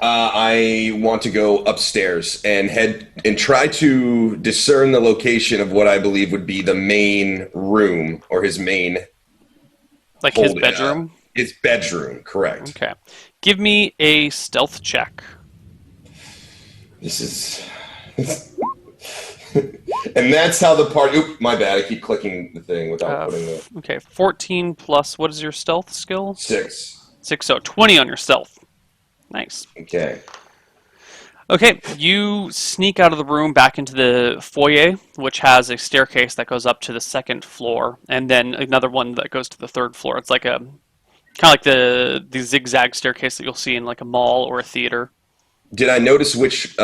C: I want to go upstairs and head and try to discern the location of what I believe would be the main room or his main...
A: Like his bedroom?
C: His bedroom, correct.
A: Okay. Give me a stealth check.
C: This is... And that's how the party... Oop, my bad. I keep clicking the thing without putting it.
A: Okay, 14 plus... What is your stealth skill?
C: 6.
A: 6, so 20 on your stealth. Nice.
C: Okay.
A: Okay, you sneak out of the room back into the foyer, which has a staircase that goes up to the 2nd floor, and then another one that goes to the 3rd floor. It's like kind of like the zigzag staircase that you'll see in like a mall or a theater.
C: Did I notice which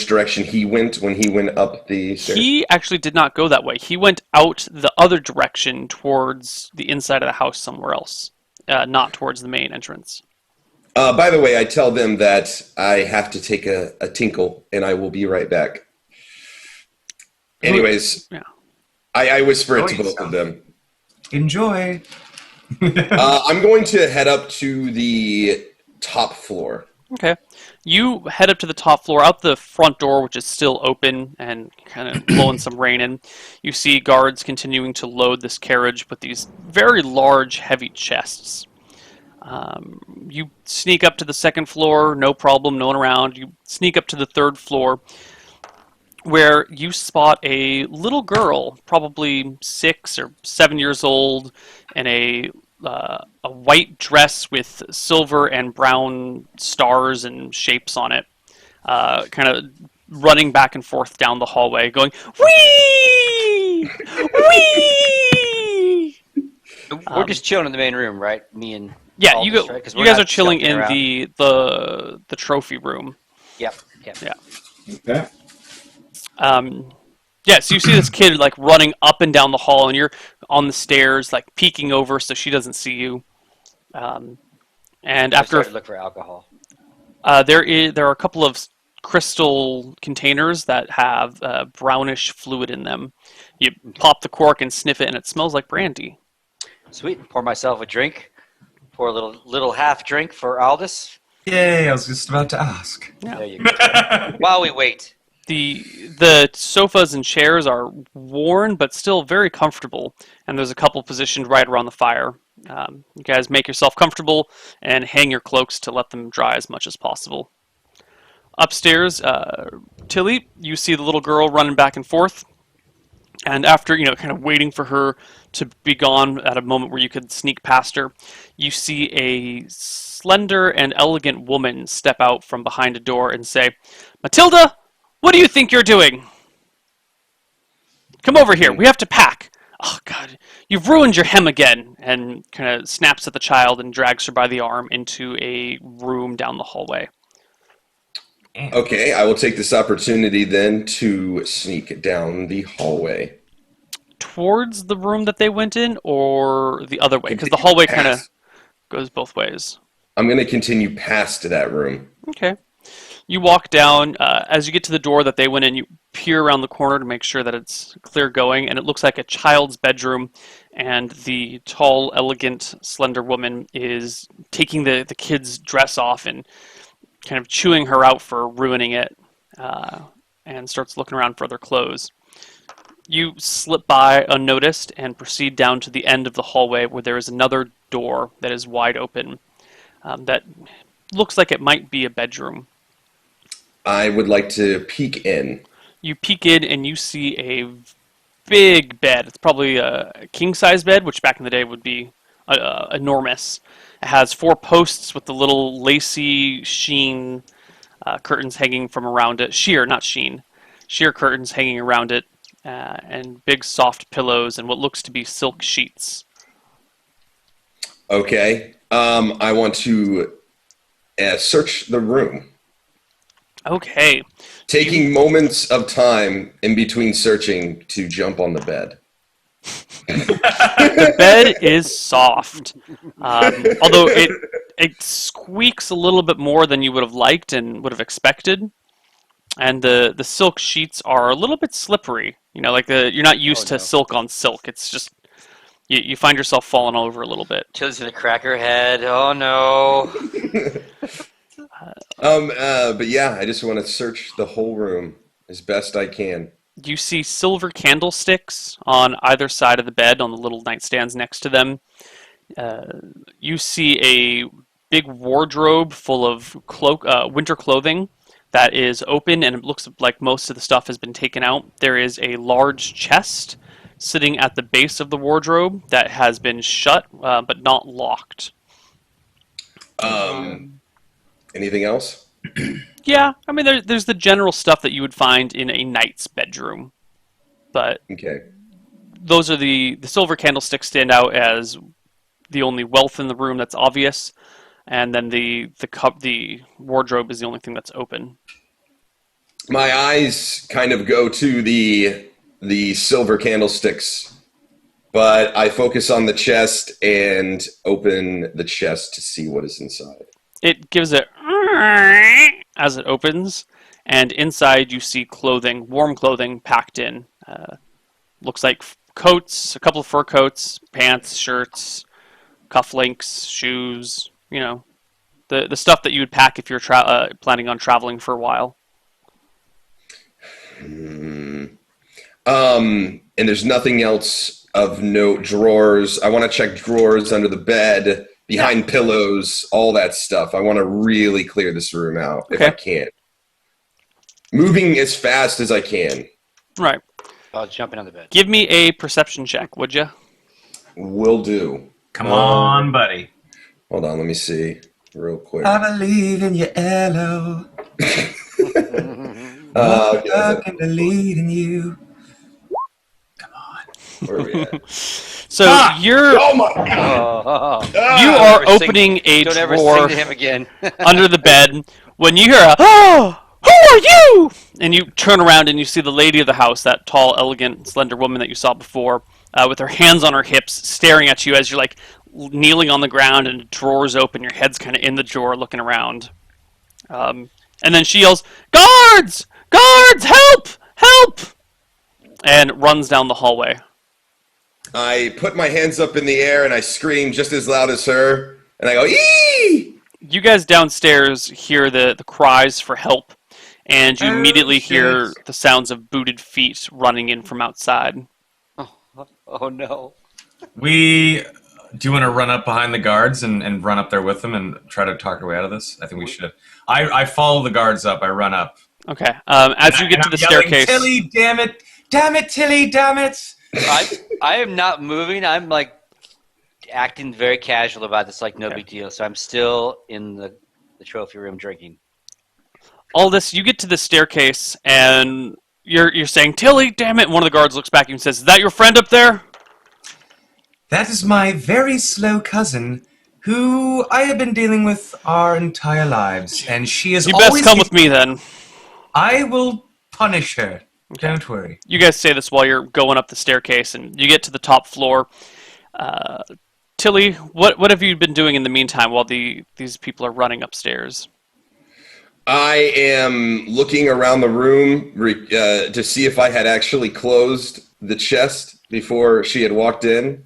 C: direction he went when he went up the stairs?
A: He actually did not go that way. He went out the other direction towards the inside of the house somewhere else, not towards the main entrance.
C: By the way, I tell them that I have to take a tinkle, and I will be right back. Anyways,
A: yeah.
C: I whisper it to both of them.
E: Enjoy.
A: I'm
C: going to head up to the top floor.
A: Okay. You head up to the top floor, out the front door, which is still open and kind of blowing some rain in. You see guards continuing to load this carriage with these very large, heavy chests. You sneak up to the 2nd floor, no problem, no one around. You sneak up to the 3rd floor, where you spot a little girl, probably 6 or 7 years old, in a white dress with silver and brown stars and shapes on it, kind of running back and forth down the hallway, going, "Wee! Wee!"
D: We're just chilling in the main room, right? Me and
A: yeah,
D: Aldous, right?
A: you guys are chilling in the trophy room.
D: Yep.
A: Yeah.
C: Okay.
A: Yeah, so you see this kid like running up and down the hall, and you're on the stairs, like peeking over so she doesn't see you. And after
D: look for alcohol.
A: there are a couple of crystal containers that have brownish fluid in them. You pop the cork and sniff it, and it smells like brandy.
D: Sweet. Pour myself a drink. Pour a little half drink for Aldous.
E: Yay, I was just about to ask.
A: Yeah.
D: There you go. While we wait.
A: The sofas and chairs are worn but still very comfortable, and there's a couple positioned right around the fire. You guys make yourself comfortable and hang your cloaks to let them dry as much as possible. Upstairs, Tilly, you see the little girl running back and forth, and after kind of waiting for her to be gone at a moment where you could sneak past her, you see a slender and elegant woman step out from behind a door and say, "Matilda, what do you think you're doing? Come over here. We have to pack." "Oh, God, you've ruined your hem again," and kind of snaps at the child and drags her by the arm into a room down the hallway.
C: Okay, I will take this opportunity then to sneak down the hallway.
A: Towards the room that they went in, or the other way? Because the hallway kind of goes both ways.
C: I'm going to continue past that room.
A: Okay. You walk down. As you get to the door that they went in, you peer around the corner to make sure that it's clear going, and it looks like a child's bedroom, and the tall, elegant, slender woman is taking the kid's dress off and kind of chewing her out for ruining it, and starts looking around for other clothes. You slip by unnoticed and proceed down to the end of the hallway where there is another door that is wide open that looks like it might be a bedroom.
C: I would like to peek in.
A: You peek in and you see a big bed. It's probably a king-size bed, which back in the day would be enormous. It has 4 posts with the little lacy sheen curtains hanging from around it. Sheer, not sheen. Sheer curtains hanging around it, and big soft pillows and what looks to be silk sheets.
C: Okay. I want to search the room.
A: Okay.
C: Taking moments of time in between searching to jump on the bed.
A: The bed is soft, although it squeaks a little bit more than you would have liked and would have expected. And the silk sheets are a little bit slippery. Like you're not used to silk on silk. It's just you find yourself falling over a little bit.
D: Tilly's gonna crack her head. Oh no.
C: But yeah, I just want to search the whole room as best I can.
A: You see silver candlesticks on either side of the bed on the little nightstands next to them. You see a big wardrobe full of winter clothing that is open, and it looks like most of the stuff has been taken out. There is a large chest sitting at the base of the wardrobe that has been shut but not locked.
C: Anything else?
A: Yeah, I mean, there's the general stuff that you would find in a knight's bedroom, but
C: Okay.
A: those are the silver candlesticks stand out as the only wealth in the room that's obvious, and then the wardrobe is the only thing that's open.
C: My eyes kind of go to the silver candlesticks, but I focus on the chest and open the chest to see what is inside.
A: It gives it as it opens, and inside you see clothing, warm clothing packed in. Looks like coats, a couple of fur coats, pants, shirts, cufflinks, shoes. The stuff that you would pack if you're planning on traveling for a while.
C: And there's nothing else of note. Drawers. I want to check drawers under the bed, behind pillows, all that stuff. I want to really clear this room out if I can. Moving as fast as I can.
A: Right.
D: Oh, jumping on the bed.
A: Give me a perception check, would you?
C: Will do.
E: Come on, buddy.
C: Hold on, let me see real quick.
E: I believe in your Elo. I can believe in you. Come on.
C: Where are we at?
A: So you're
C: Oh my god!
A: you are opening a
D: Don't ever
A: drawer
D: sing to him again.
A: under the bed when you hear a "Oh, who are you?" and you turn around and you see the lady of the house, that tall, elegant, slender woman that you saw before, with her hands on her hips, staring at you as you're like kneeling on the ground and the drawer's open, your head's kind of in the drawer, looking around. And then she yells, "Guards! Guards! Help! Help!" and runs down the hallway.
C: I put my hands up in the air and I scream just as loud as her. And I go, "Ee!"
A: You guys downstairs hear the cries for help, and you immediately hear the sounds of booted feet running in from outside.
D: Oh no.
B: Do you want to run up behind the guards and run up there with them and try to talk our way out of this? I think we should. I follow the guards up. I run up.
A: Okay. As you get to the staircase,
B: Tilly, damn it! Damn it, Tilly, damn it!
D: I am not moving. I'm like acting very casual about this, like no big deal. So I'm still in the trophy room drinking.
A: all this, you get to the staircase, and you're saying, Tilly, damn it! And one of the guards looks back at you and says, "Is that your friend up there?"
E: That is my very slow cousin, who I have been dealing with our entire lives, and she is
A: You
E: always...
A: best come with me then.
E: I will punish her. Don't worry.
A: You guys say this while you're going up the staircase, and you get to the top floor. Tilly, what have you been doing in the meantime while these people are running upstairs?
C: I am looking around the room to see if I had actually closed the chest before she had walked in.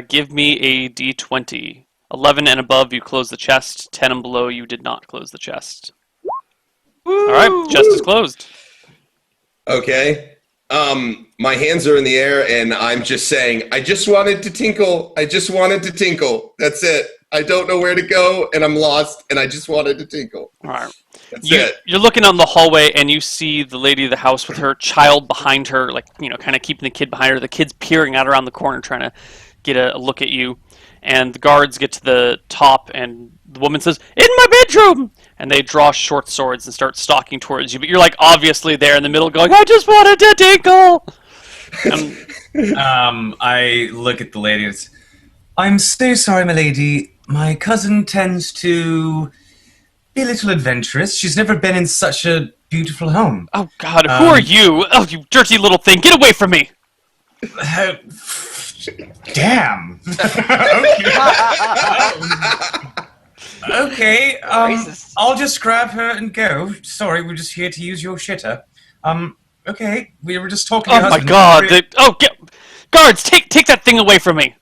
A: Give me a d20. 11 and above, you close the chest. 10 and below, you did not close the chest. All right, chest is closed.
C: Okay. My hands are in the air, and I'm just saying, I just wanted to tinkle. I just wanted to tinkle. That's it. I don't know where to go, and I'm lost, and I just wanted to tinkle.
A: All right.
C: That's it.
A: You're looking on the hallway, and you see the lady of the house with her child behind her, like, kind of keeping the kid behind her. The kid's peering out around the corner, trying to get a look at you. And the guards get to the top, and the woman says, "In my bedroom!" And they draw short swords and start stalking towards you. But you're, like, obviously there in the middle going, "I just wanted to tinkle!"
B: I look at the lady and say,
E: I'm so sorry, my lady. My cousin tends to be a little adventurous. She's never been in such a beautiful home.
A: Oh, God, who are you? Oh, you dirty little thing. Get away from me!
E: Damn. Okay. I'll just grab her and go. Sorry, we're just here to use your shitter. Okay. We were just talking.
A: Oh my God! Guards, take that thing away from me!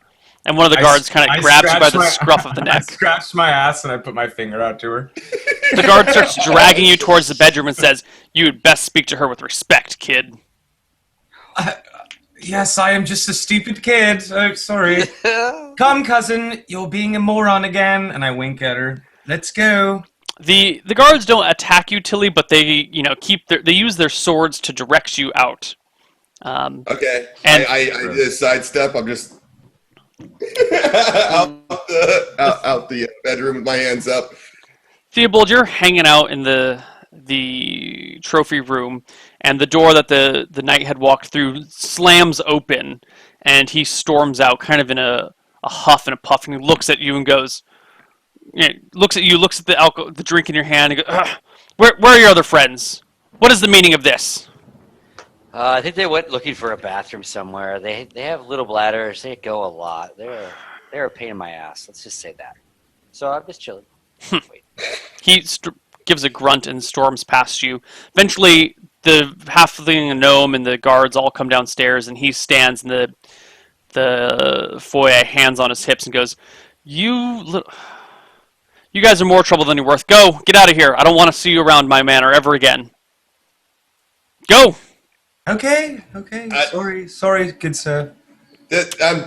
A: And one of the guards kind of grabs you by the scruff of the neck.
B: I scratched my ass and I put my finger out to her.
A: The guard starts dragging you towards the bedroom and says, "You'd best speak to her with respect, kid."
E: Yes, I am just a stupid kid. Oh, sorry. Come, cousin. You're being a moron again. And I wink at her. Let's go.
A: The guards don't attack you, Tilly, but they they use their swords to direct you out.
C: Okay.
A: And
C: I did a sidestep. I'm just out the bedroom with my hands up.
A: Theobald, you're hanging out in the trophy room, and the door that the knight had walked through slams open, and he storms out, kind of in a huff and a puff, and he looks at you and goes, looks at the drink in your hand, and goes, where are your other friends? What is the meaning of this?
D: I think they went looking for a bathroom somewhere. They have little bladders. They go a lot. They're a pain in my ass. Let's just say that. So I'm just chilling. Wait.
A: He gives a grunt and storms past you. Eventually, the halfling and gnome and the guards all come downstairs, and he stands in the foyer, hands on his hips, and goes, You guys are more trouble than you're worth. Go! Get out of here. I don't want to see you around my manor ever again. Go!
E: Okay. Sorry, good sir.
C: I'm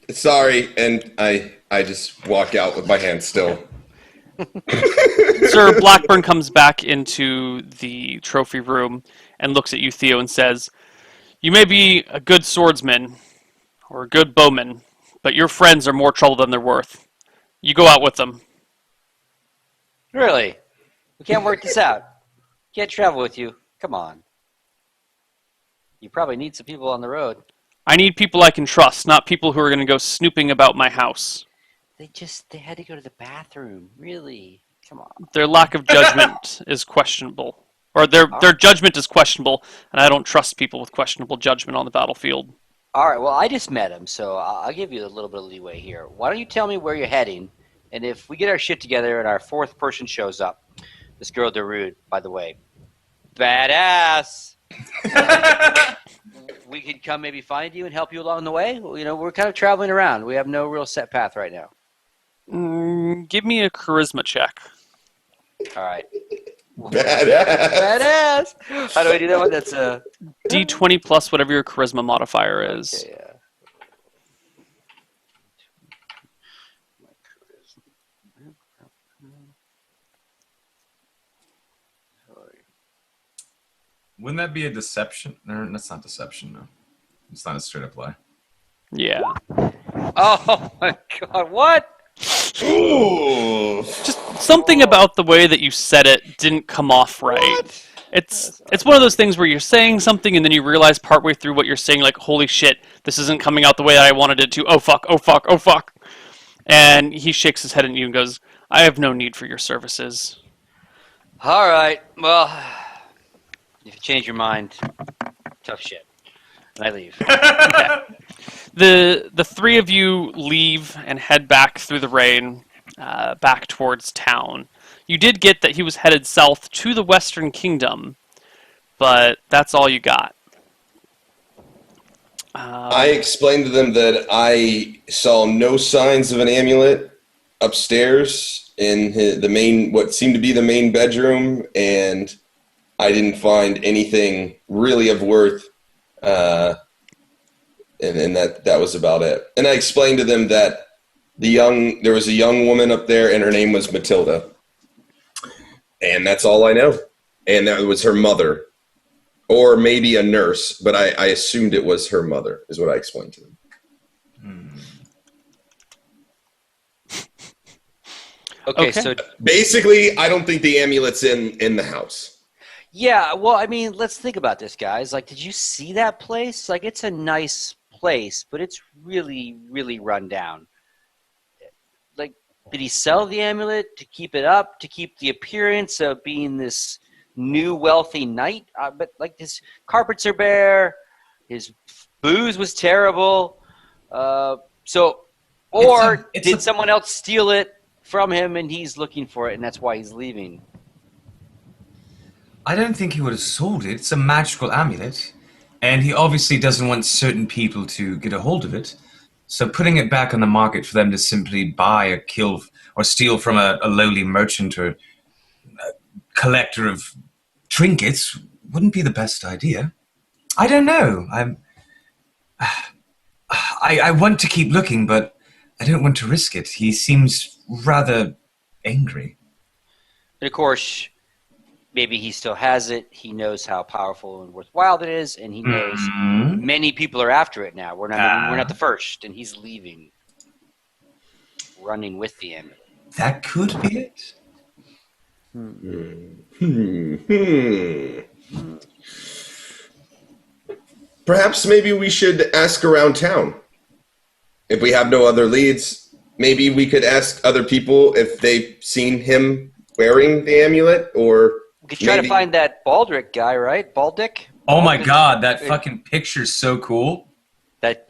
C: sorry, and I just walk out with my hands still.
A: Sir Blackburn comes back into the trophy room and looks at you, Theo, and says, "You may be a good swordsman or a good bowman, but your friends are more trouble than they're worth. You go out with them."
D: Really? We can't work this out. Can't travel with you. Come on. You probably need some people on the road.
A: I need people I can trust, not people who are going to go snooping about my house.
D: They had to go to the bathroom. Really? Come on.
A: Their lack of judgment is questionable. Or their judgment is questionable, and I don't trust people with questionable judgment on the battlefield.
D: All right, well, I just met him, so I'll give you a little bit of leeway here. Why don't you tell me where you're heading, and if we get our shit together and our fourth person shows up, this girl Darude, by the way, badass. We could come maybe find you and help you along the way. We're kind of traveling around. We have no real set path right now.
A: Give me a charisma check.
D: All right.
C: Badass.
D: Badass. How do I do that one? That's a
A: D20 plus whatever your charisma modifier is.
D: Okay, yeah.
B: Wouldn't that be a deception? No, that's not deception. No, it's not a straight up lie.
A: Yeah.
D: Oh my god! What?
C: Ooh.
A: Just something about the way that you said it didn't come off right.
D: What?
A: It's one of those things where you're saying something and then you realize partway through what you're saying, like, holy shit, this isn't coming out the way that I wanted it to. Oh fuck, oh fuck, oh fuck. And he shakes his head at you and goes, I have no need for your services.
D: All right. Well, if you change your mind, tough shit. And I leave.
A: The three of you leave and head back through the rain, back towards town. You did get that he was headed south to the Western Kingdom, but that's all you got.
C: I explained to them that I saw no signs of an amulet upstairs in what seemed to be the main bedroom, and I didn't find anything really of worth. And that was about it. And I explained to them that there was a young woman up there, and her name was Matilda. And that's all I know. And that was her mother. Or maybe a nurse, but I assumed it was her mother, is what I explained to them.
D: Okay, so
C: basically, I don't think the amulet's in the house.
D: yeah, well, I mean, let's think about this, guys. Like, did you see that place? Like, it's a nice place, but it's really, really run down. Like, did he sell the amulet to keep it up, to keep the appearance of being this new wealthy knight? But like, his carpets are bare, his booze was terrible. Did someone else steal it from him and he's looking for it and that's why he's leaving?
E: I don't think he would have sold it. It's a magical amulet. And he obviously doesn't want certain people to get a hold of it. So putting it back on the market for them to simply buy or kill or steal from a lowly merchant or a collector of trinkets wouldn't be the best idea. I don't know. I want to keep looking, but I don't want to risk it. He seems rather angry.
D: And of course, maybe he still has it. He knows how powerful and worthwhile it is, and he knows many people are after it now. We're not the first, and he's leaving, running with the amulet.
E: That could be it.
C: Perhaps maybe we should ask around town. If we have no other leads, maybe we could ask other people if they've seen him wearing the amulet, or
D: we could try to find that Baldric guy, right? Baldic?
E: Oh my god, that fucking picture's so cool.
D: That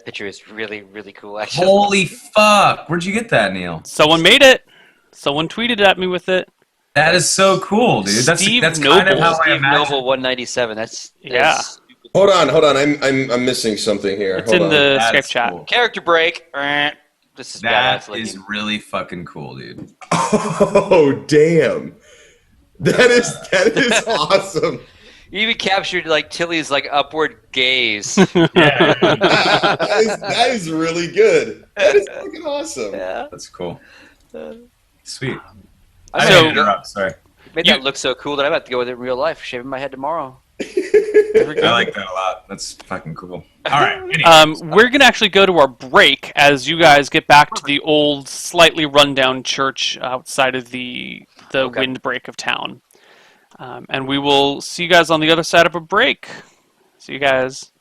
D: picture is really, really cool, actually.
E: Holy fuck! Where'd you get that, Neil?
A: Someone made it. Someone tweeted at me with it.
E: That is so cool, dude. That's kind of how I
D: Steve
E: imagine.
D: Noble 197. That's
C: Hold on. I'm missing something here.
A: It's in the Skype chat.
E: Cool.
D: Character break. This is
E: That is really fucking cool, dude.
C: Oh damn! That is awesome.
D: You even captured like Tilly's like upward gaze.
E: Yeah.
C: That is really good. That is fucking awesome.
D: Yeah.
E: That's cool. Sweet.
D: I
E: didn't interrupt, sorry.
D: Made that look so cool that I'm about to go with it in real life. Shaving my head tomorrow.
E: I like that a lot. That's fucking cool. All right. Anyway.
A: We're going to actually go to our break as you guys get back to the old, slightly rundown church outside of the windbreak of town. And we will see you guys on the other side of a break. See you guys.